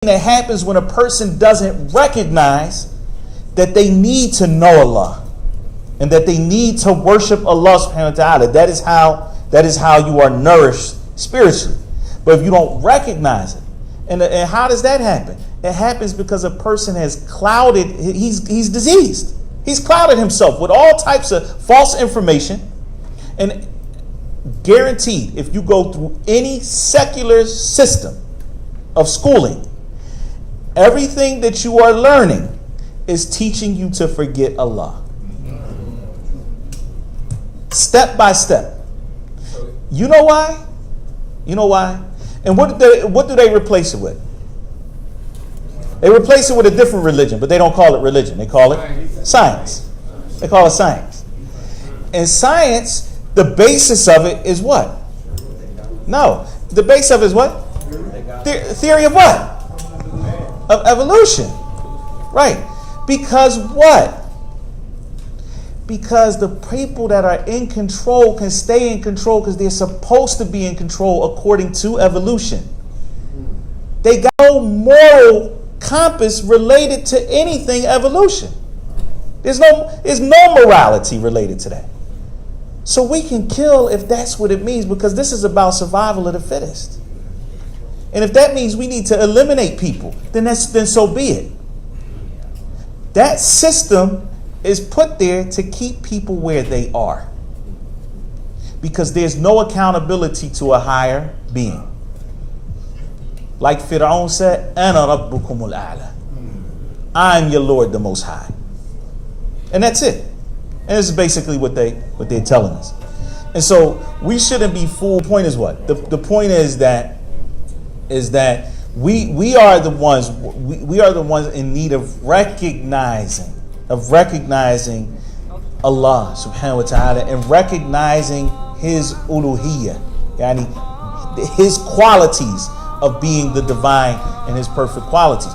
that happens when a person doesn't recognize that they need to know Allah and that they need to worship Allah subhanahu wa ta'ala. That is how you are nourished spiritually. But if you don't recognize it, and how does that happen? It happens because a person has clouded, he's diseased. He's clouded himself with all types of false information. And guaranteed, if you go through any secular system of schooling, everything that you are learning is teaching you to forget Allah. Step by step. You know why? You know why? And what do they replace it with? They replace it with a different religion, but they don't call it religion. They call it science. They call it science. And science, the basis of it is what? No. The base of it is what? Theory of what? Of evolution. Right. Because what? Because the people that are in control can stay in control because they're supposed to be in control according to evolution. They got no moral compass related to anything evolution. There's no morality related to that. So we can kill if that's what it means, because this is about survival of the fittest. And if that means we need to eliminate people, then so be it. That system is put there to keep people where they are, because there's no accountability to a higher being. Like Fir'aun said, Ana Rabbukumul A'la. I'm your Lord, the Most High. And that's it. And this is basically what they're telling us. And so we shouldn't be fooled. The point is what? The point is that we are the ones in need of recognizing Allah subhanahu wa ta'ala and recognizing his uluhiyyah, yani his qualities of being the divine and his perfect qualities.